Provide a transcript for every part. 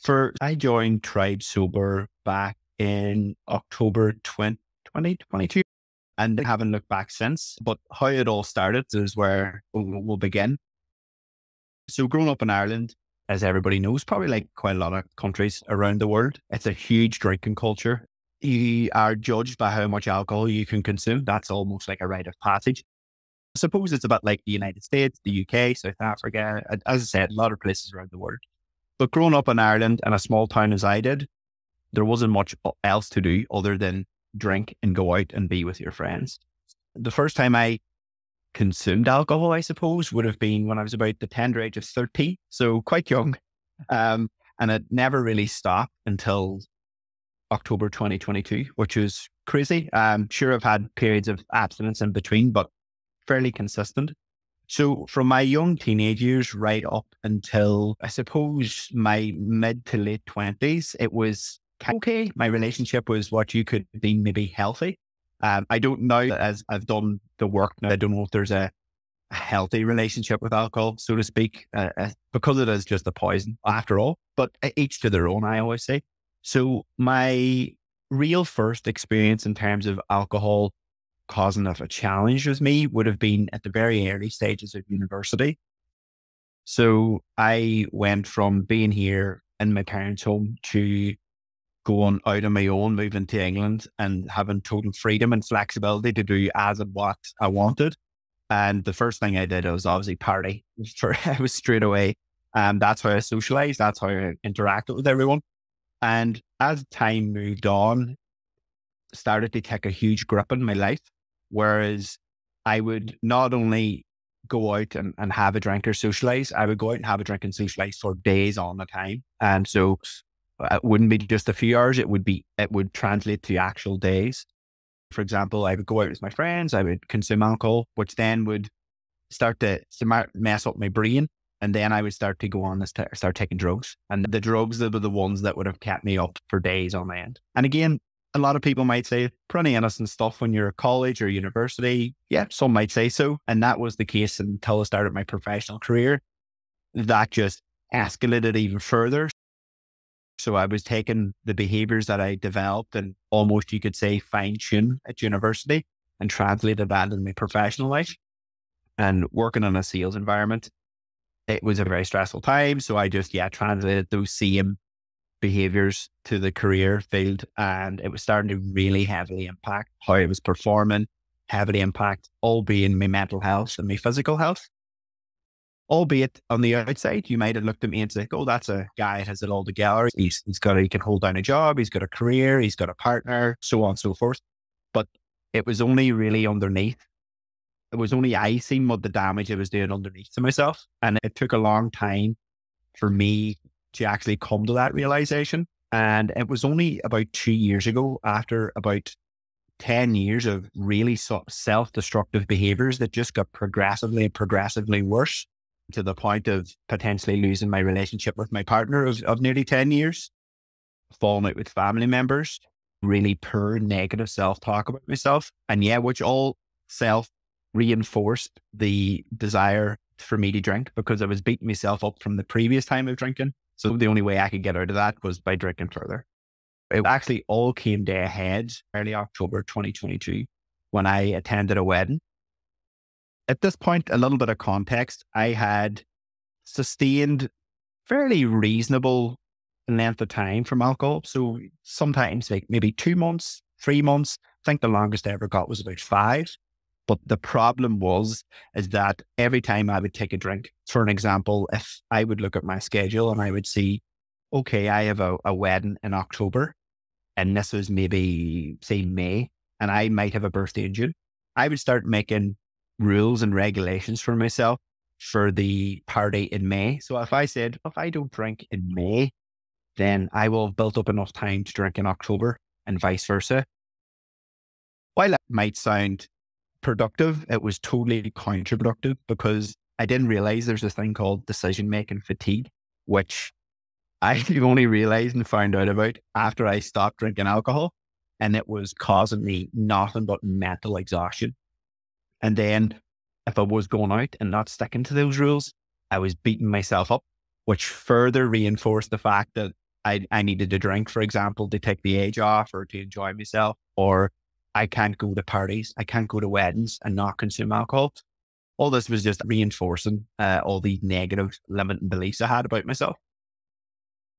I joined Tribe Sober back in October 2022 and haven't looked back since. But how it all started is where we'll begin. So growing up in Ireland, as everybody knows, probably like quite a lot of countries around the world, it's a huge drinking culture. You are judged by how much alcohol you can consume. That's almost like a rite of passage. I suppose it's about like the United States, the UK, South Africa, as I said, a lot of places around the world. But growing up in Ireland in a small town as I did, there wasn't much else to do other than drink and go out and be with your friends. The first time I consumed alcohol, I suppose, would have been when I was about the tender age of 13, so quite young. And it never really stopped until October 2022, which was crazy. Sure, I've had periods of abstinence in between, but fairly consistent. So from my young teenage years right up until, I suppose, my mid to late 20s, it was okay. My relationship was what you could deem maybe healthy. I don't know, as I've done the work now, I don't know if there's a healthy relationship with alcohol, so to speak, because it is just a poison after all, but each to their own, I always say. So my real first experience in terms of alcohol causing of a challenge with me would have been at the very early stages of university. So I went from being here in my parents' home to going out on my own, moving to England and having total freedom and flexibility to do as and what I wanted. And the first thing I did was obviously party. I was straight away. That's how I socialized. That's how I interacted with everyone. And as time moved on, started to take a huge grip in my life. Whereas I would not only go out and have a drink or socialize, I would go out and have a drink and socialize for days on a time. And so it wouldn't be just a few hours. It would translate to actual days. For example, I would go out with my friends, I would consume alcohol, which then would start to mess up my brain. And then I would start to go on and start taking drugs. And the drugs that were the ones that would have kept me up for days on end. And again, a lot of people might say pretty innocent stuff when you're at college or university. Yeah, some might say so. And that was the case until I started my professional career. That just escalated even further. So I was taking the behaviors that I developed and almost, you could say, fine-tune at university and translated that in my professional life. And working in a sales environment, it was a very stressful time. So I just, translated those same behaviors to the career field, and it was starting to really heavily impact how I was performing, heavily impact, albeit my mental health and my physical health. Albeit on the outside, you might have looked at me and said, oh, that's a guy that has it all together. He can hold down a job, he's got a career, he's got a partner, so on and so forth. But it was only really underneath. It was only I seen what the damage I was doing underneath to myself. And it took a long time for me to actually come to that realization. And it was only about 2 years ago, after about 10 years of really self-destructive behaviors that just got progressively worse, to the point of potentially losing my relationship with my partner of nearly 10 years, falling out with family members, really poor negative self-talk about myself. And which all self-reinforced the desire for me to drink, because I was beating myself up from the previous time of drinking. So the only way I could get out of that was by drinking further. It actually all came to a head early October 2022 when I attended a wedding. At this point, a little bit of context, I had sustained fairly reasonable length of time from alcohol. So sometimes like maybe 2 months, 3 months. I think the longest I ever got was about 5. But the problem is that every time I would take a drink, for an example, if I would look at my schedule and I would see, okay, I have a wedding in October, and this was maybe, say, May, and I might have a birthday in June, I would start making rules and regulations for myself for the party in May. So if I said, if I don't drink in May, then I will have built up enough time to drink in October, and vice versa. While that might sound productive, it was totally counterproductive, because I didn't realize there's this thing called decision-making fatigue, which I only realized and found out about after I stopped drinking alcohol. And it was causing me nothing but mental exhaustion. And then if I was going out and not sticking to those rules, I was beating myself up, which further reinforced the fact that I needed a drink, for example, to take the edge off or to enjoy myself, or I can't go to parties, I can't go to weddings and not consume alcohol. All this was just reinforcing all these negative limiting beliefs I had about myself.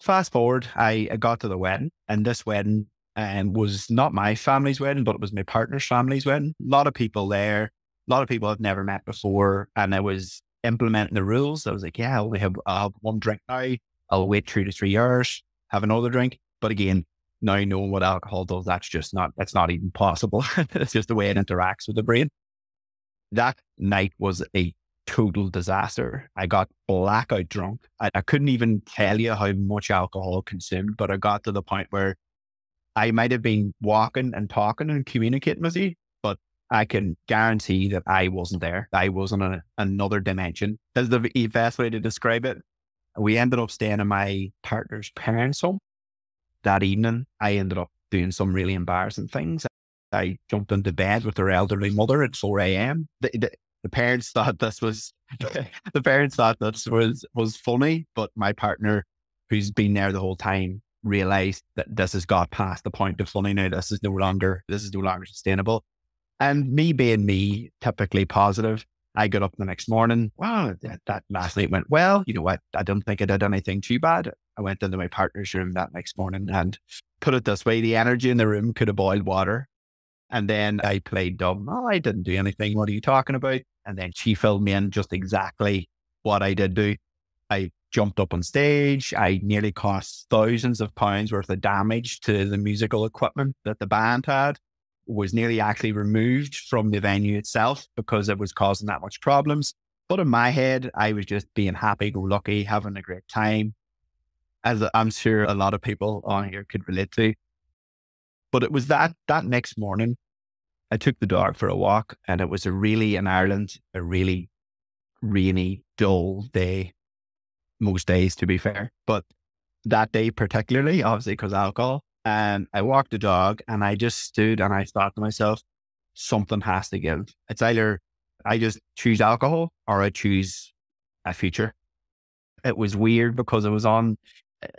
Fast forward, I got to the wedding, and this wedding was not my family's wedding, but it was my partner's family's wedding. A lot of people there, a lot of people I've never met before, and I was implementing the rules. I was like, yeah, I'll have one drink now. I'll wait 2 to 3 hours, have another drink. But again, now knowing what alcohol does, that's not even possible. It's just the way it interacts with the brain. That night was a total disaster. I got blackout drunk. I couldn't even tell you how much alcohol I consumed, but I got to the point where I might have been walking and talking and communicating with you, but I can guarantee that I wasn't there. I was on another dimension. That's the best way to describe it. We ended up staying in my partner's parents' home. That evening, I ended up doing some really embarrassing things. I jumped into bed with her elderly mother at 4 a.m. The parents thought this was was funny, but my partner, who's been there the whole time, realized that this has got past the point of funny now. This is no longer sustainable. And me being me, typically positive, I got up the next morning. Wow, that last night went well. You know what? I don't think I did anything too bad. I went into my partner's room that next morning, and put it this way, the energy in the room could have boiled water. And then I played dumb. Oh, I didn't do anything. What are you talking about? And then she filled me in just exactly what I did do. I jumped up on stage. I nearly caused thousands of pounds worth of damage to the musical equipment that the band had. Was nearly actually removed from the venue itself because it was causing that much problems. But in my head, I was just being happy-go-lucky, having a great time, as I'm sure a lot of people on here could relate to. But it was that next morning, I took the dog for a walk, and it was in Ireland, a really rainy, dull day. Most days, to be fair. But that day particularly, obviously because alcohol, and I walked the dog, and I just stood and I thought to myself, something has to give. It's either I just choose alcohol or I choose a future. It was weird because it was on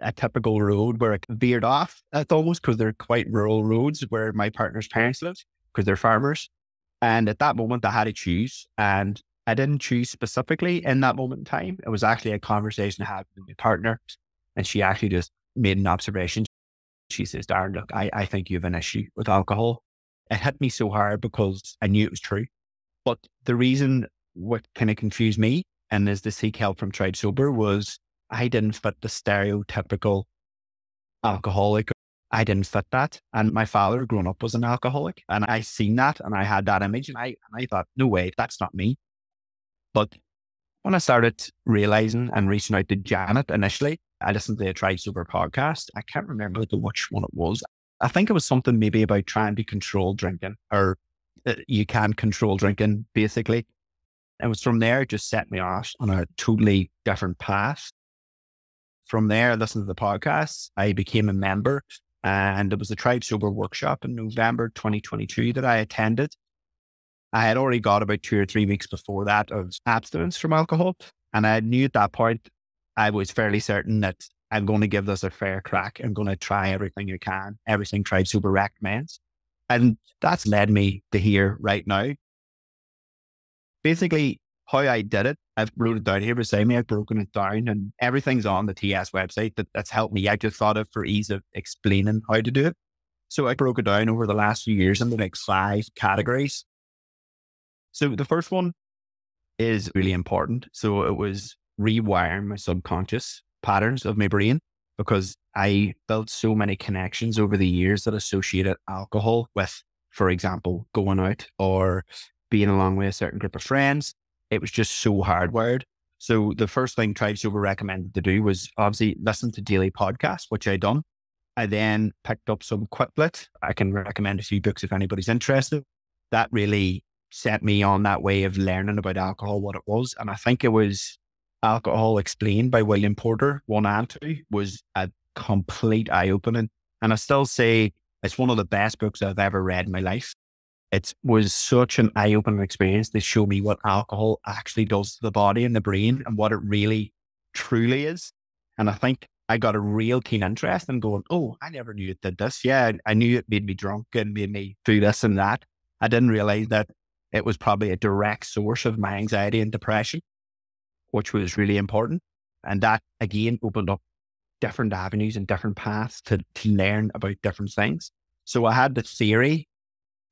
a typical road where it veered off. It's almost because they're quite rural roads where my partner's parents live because they're farmers. And at that moment, I had to choose. And I didn't choose specifically in that moment in time. It was actually a conversation I had with my partner. And she actually just made an observation. She says, Darren, look, I think you have an issue with alcohol. It hit me so hard because I knew it was true. But the reason what kind of confused me and is to seek help from Tried Sober was I didn't fit the stereotypical alcoholic. I didn't fit that. And my father growing up was an alcoholic, and I seen that and I had that image, and I thought, no way, that's not me. But when I started realizing and reaching out to Janet initially, I listened to a Tried Sober podcast. I can't remember which one it was. I think it was something maybe about trying to control drinking, or you can control drinking, basically. It was from there, it just set me off on a totally different path. From there, I listened to the podcast. I became a member, and it was a Tried Sober workshop in November 2022 that I attended. I had already got about 2 or 3 weeks before that of abstinence from alcohol. And I knew at that point, I was fairly certain that I'm going to give this a fair crack. I'm going to try everything I can, everything Tried Sober recommends. And that's led me to here right now. Basically, how I did it, I've wrote it down here beside me. I've broken it down, and everything's on the TS website that's helped me. I just thought of for ease of explaining how to do it. So I broke it down over the last few years into like 5 categories. So the first one is really important. So it was rewiring my subconscious patterns of my brain, because I built so many connections over the years that associated alcohol with, for example, going out or being along with a certain group of friends. It was just so hardwired. So the first thing Tried Sober recommended to do was obviously listen to daily podcasts, which I done. I then picked up some Quiplet. I can recommend a few books if anybody's interested. That really set me on that way of learning about alcohol, what it was. And I think it was Alcohol Explained by William Porter, 1 and 2, was a complete eye-opening. And I still say it's one of the best books I've ever read in my life. It was such an eye-opening experience to show me what alcohol actually does to the body and the brain and what it really truly is. And I think I got a real keen interest in going, oh, I never knew it did this. Yeah, I knew it made me drunk and made me do this and that. I didn't realize that it was probably a direct source of my anxiety and depression, which was really important. And that again opened up different avenues and different paths to learn about different things. So I had the theory.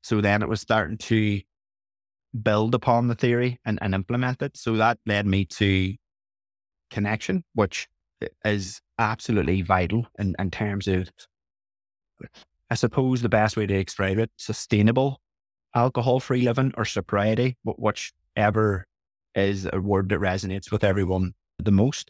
So then it was starting to build upon the theory and implement it. So that led me to connection, which is absolutely vital in terms of, I suppose the best way to describe it, sustainable alcohol-free living or sobriety, whichever is a word that resonates with everyone the most.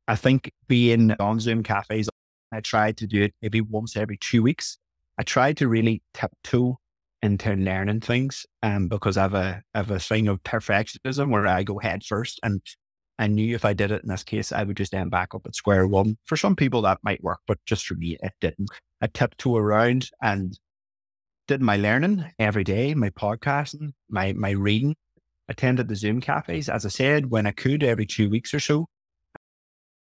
I think being on Zoom cafes, I tried to do it maybe once every 2 weeks. I tried to really tiptoe into learning things because I have a thing of perfectionism where I go head first. And I knew if I did it in this case, I would just end back up at square one. For some people that might work, but just for me, it didn't. I tiptoe around and did my learning every day, my podcasting, my reading, attended the Zoom cafes, as I said, when I could every 2 weeks or so.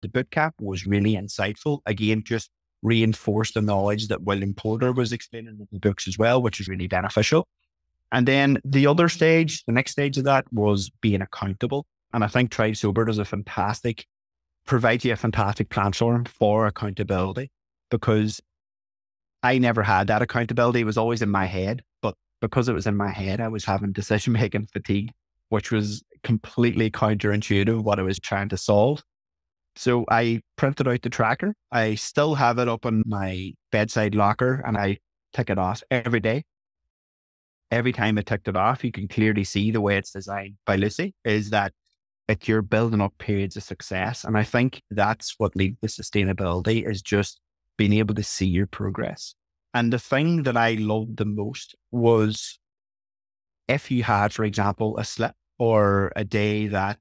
The boot camp was really insightful. Again, just reinforced the knowledge that William Porter was explaining in the books as well, which is really beneficial. And then the other stage, the next stage of that was being accountable. And I think Try Sober provides you a fantastic platform for accountability, because I never had that accountability. It was always in my head, but because it was in my head, I was having decision-making fatigue, which was completely counterintuitive what I was trying to solve. So I printed out the tracker. I still have it up in my bedside locker and I tick it off every day. Every time I ticked it off, you can clearly see the way it's designed by Lucy is that you're building up periods of success. And I think that's what leads to sustainability, is just being able to see your progress. And the thing that I loved the most was if you had, for example, a slip or a day that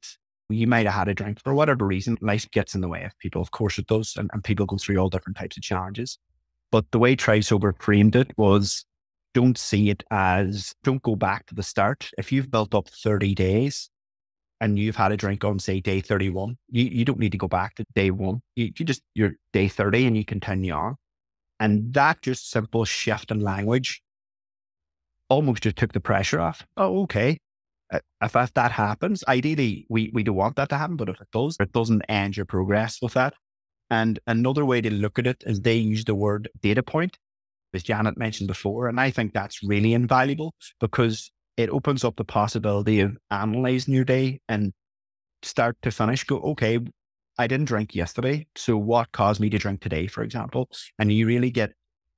you might have had a drink for whatever reason. Life gets in the way of people. Of course it does. And people go through all different types of challenges. But the way Try Sober framed it was, don't see it as, don't go back to the start. If you've built up 30 days and you've had a drink on, say, day 31, you don't need to go back to day one. You're day 30 and you continue on. And that just simple shift in language almost just took the pressure off. Oh, okay. If that happens, ideally, we don't want that to happen, but if it does, it doesn't end your progress with that. And another way to look at it is they use the word data point, as Janet mentioned before. And I think that's really invaluable because it opens up the possibility of analyzing your day and start to finish, go, okay, I didn't drink yesterday. So what caused me to drink today, for example? And you really get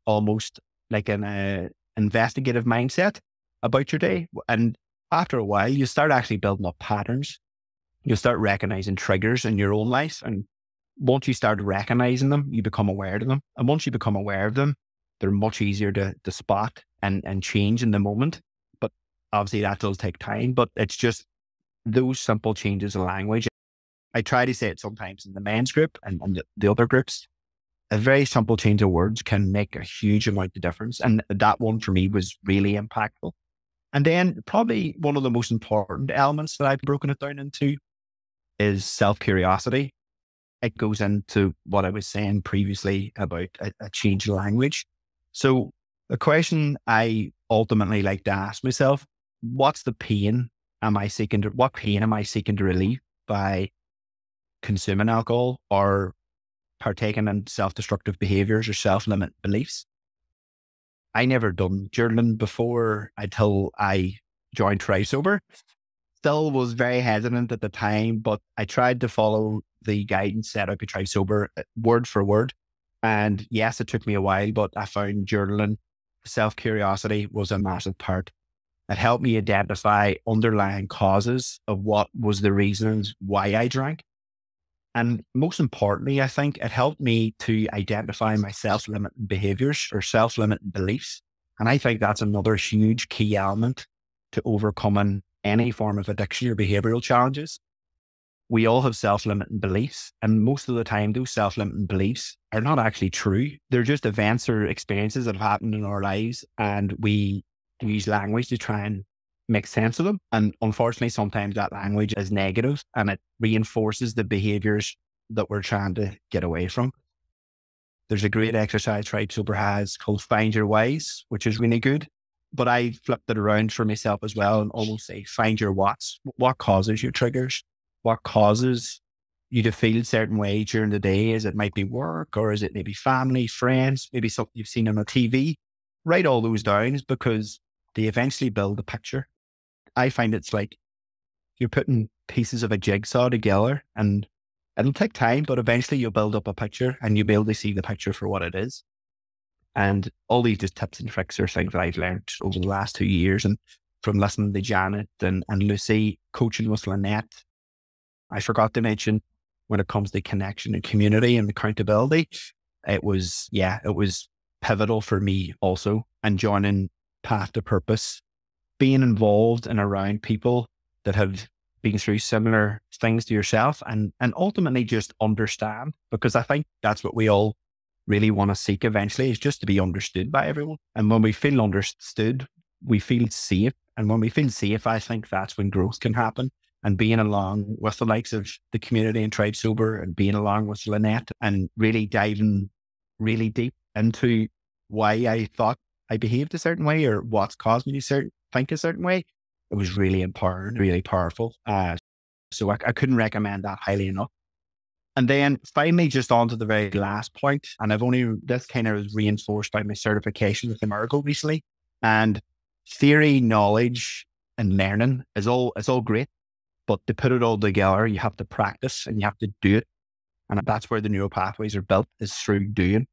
almost like an investigative mindset about your day. And after a while, you start actually building up patterns. You'll start recognizing triggers in your own life. And once you start recognizing them, you become aware of them. And once you become aware of them, they're much easier to spot and change in the moment. But obviously that does take time, but it's just those simple changes in language. I try to say it sometimes in the men's group and the other groups. A very simple change of words can make a huge amount of difference. And that one for me was really impactful. And then probably one of the most important elements that I've broken it down into is self-curiosity. It goes into what I was saying previously about a change in language. So the question I ultimately like to ask myself, what pain am I seeking to relieve by consuming alcohol or partaking in self-destructive behaviors or self-limit beliefs? I never done journaling before until I joined Try Sober. Still was very hesitant at the time, but I tried to follow the guidance set out by Try Sober word for word. And yes, it took me a while, but I found journaling, self-curiosity was a massive part. It helped me identify underlying causes of what was the reasons why I drank. And most importantly, I think it helped me to identify my self-limiting behaviors or self-limiting beliefs. And I think that's another huge key element to overcoming any form of addiction or behavioral challenges. We all have self-limiting beliefs. And most of the time, those self-limiting beliefs are not actually true. They're just events or experiences that have happened in our lives. And we use language to try and make sense of them. And unfortunately, sometimes that language is negative and it reinforces the behaviors that we're trying to get away from. There's a great exercise Tribe Sober has called Find Your Whys, which is really good. But I flipped it around for myself as well and almost say, find your whats. What causes your triggers? What causes you to feel a certain way during the day? Is it might be work, or is it maybe family, friends, maybe something you've seen on a TV? Write all those down because they eventually build a picture. I find it's like you're putting pieces of a jigsaw together, and it'll take time, but eventually you'll build up a picture and you'll be able to see the picture for what it is. And all these just tips and tricks are things that I've learned over the last 2 years, and from listening to Janet and Lucy, coaching with Lynette. I forgot to mention, when it comes to connection and community and accountability, it was pivotal for me also. And joining Path to Purpose, being involved and around people that have been through similar things to yourself, and ultimately just understand, because I think that's what we all really want to seek eventually, is just to be understood by everyone. And when we feel understood, we feel safe. And when we feel safe, I think that's when growth can happen. And being along with the likes of the community and Tribe Sober, and being along with Lynette, and really diving really deep into why I thought I behaved a certain way, or what's caused me to think a certain way, it was really empowering, really powerful. So I couldn't recommend that highly enough. And then finally, just on to the very last point, and this kind of was reinforced by my certification with Emergo recently. And theory, knowledge, and learning it's all great, but to put it all together, you have to practice and you have to do it. And that's where the neural pathways are built, is through doing,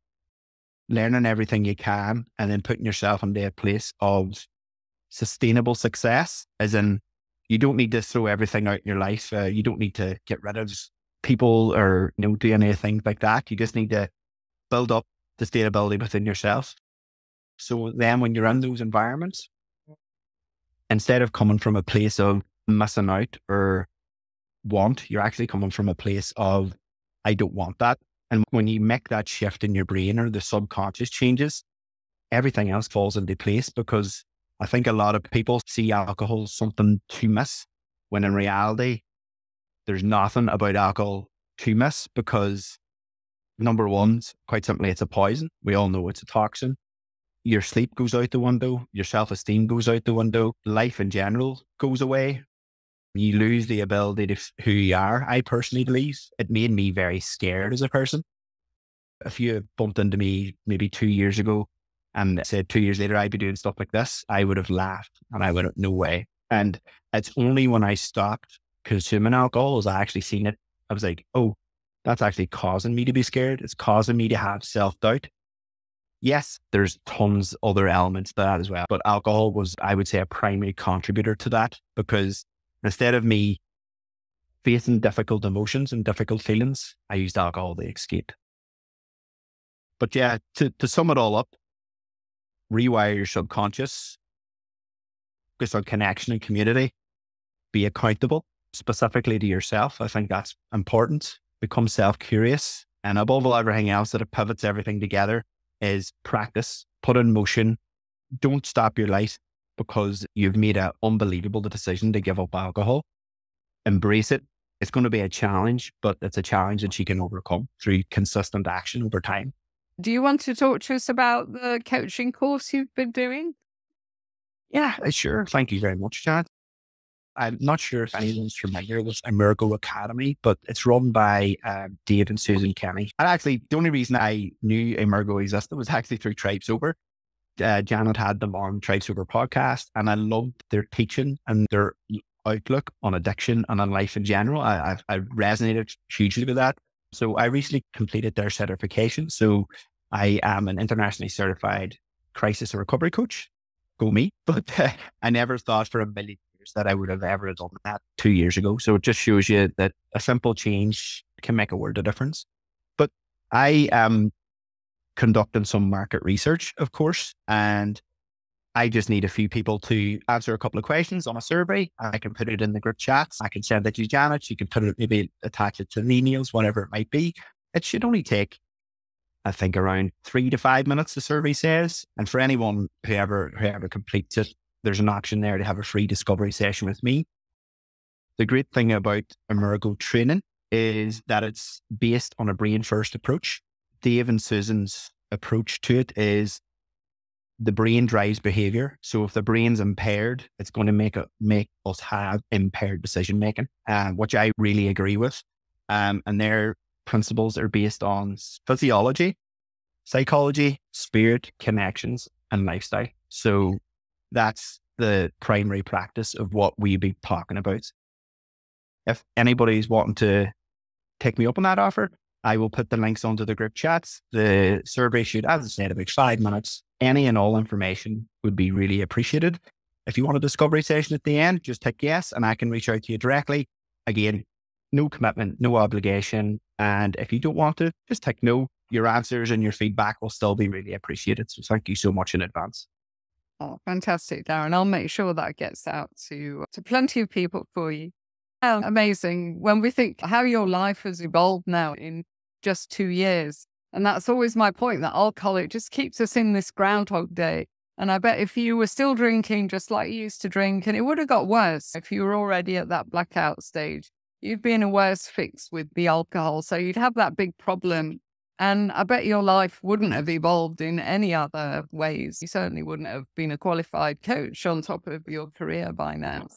learning everything you can, and then putting yourself into a place of sustainable success, as in you don't need to throw everything out in your life. You don't need to get rid of people or do anything like that. You just need to build up sustainability within yourself. So then when you're in those environments, instead of coming from a place of missing out or want, you're actually coming from a place of, I don't want that. And when you make that shift in your brain, or the subconscious changes, everything else falls into place. Because I think a lot of people see alcohol as something to miss, when in reality, there's nothing about alcohol to miss, because number one, quite simply, it's a poison. We all know it's a toxin. Your sleep goes out the window. Your self-esteem goes out the window. Life in general goes away. You lose the ability to who you are. I personally believe it made me very scared as a person. If you had bumped into me maybe 2 years ago and said 2 years later I'd be doing stuff like this, I would have laughed and I would have, no way. And it's only when I stopped consuming alcohol as I actually seen it. I was like, oh, that's actually causing me to be scared. It's causing me to have self-doubt. Yes, there's tons other elements to that as well, but alcohol was, I would say, a primary contributor to that, because instead of me facing difficult emotions and difficult feelings, I used alcohol to escape. But yeah, to sum it all up, rewire your subconscious, focus on connection and community, be accountable, specifically to yourself. I think that's important. Become self-curious. And above all, everything else that pivots everything together is practice, put in motion. Don't stop your life because you've made an unbelievable decision to give up alcohol. Embrace it. It's going to be a challenge, but it's a challenge that you can overcome through consistent action over time. Do you want to talk to us about the coaching course you've been doing? Yeah, sure. Thank you very much, Chad. I'm not sure if anyone's familiar with Emergo Academy, but it's run by Dave and Susan Kenny. And actually, the only reason I knew Emergo existed was actually through Tribe Sober. Janet had them on Tribe Sober podcast, and I loved their teaching and their outlook on addiction and on life in general. I resonated hugely with that. So I recently completed their certification. So I am an internationally certified crisis and recovery coach. Go me. But I never thought for a million years that I would have ever done that 2 years ago. So it just shows you that a simple change can make a world of difference. But I am conducting some market research, of course, and I just need a few people to answer a couple of questions on a survey. I can put it in the group chats. I can send it to Janet. You can put it, maybe attach it to the emails, whatever it might be. It should only take, I think, around 3 to 5 minutes, the survey says. And for anyone whoever completes it, there's an option there to have a free discovery session with me. The great thing about Emergo training is that it's based on a brain first approach. Dave and Susan's approach to it is the brain drives behavior. So if the brain's impaired, it's going to make us have impaired decision making, which I really agree with. And their principles are based on physiology, psychology, spirit, connections, and lifestyle. So that's the primary practice of what we be talking about. If anybody's wanting to take me up on that offer, I will put the links onto the group chats. The survey should, as I said, about 5 minutes. Any and all information would be really appreciated. If you want a discovery session at the end, just tick yes, and I can reach out to you directly. Again, no commitment, no obligation. And if you don't want to, just tick no. Your answers and your feedback will still be really appreciated. So thank you so much in advance. Oh, fantastic, Darren. I'll make sure that gets out to plenty of people for you. Amazing. When we think how your life has evolved now in just 2 years, and that's always my point, that alcohol, it just keeps us in this Groundhog Day. And I bet if you were still drinking just like you used to drink, and it would have got worse if you were already at that blackout stage, you'd be in a worse fix with the alcohol. So you'd have that big problem. And I bet your life wouldn't have evolved in any other ways. You certainly wouldn't have been a qualified coach on top of your career by now.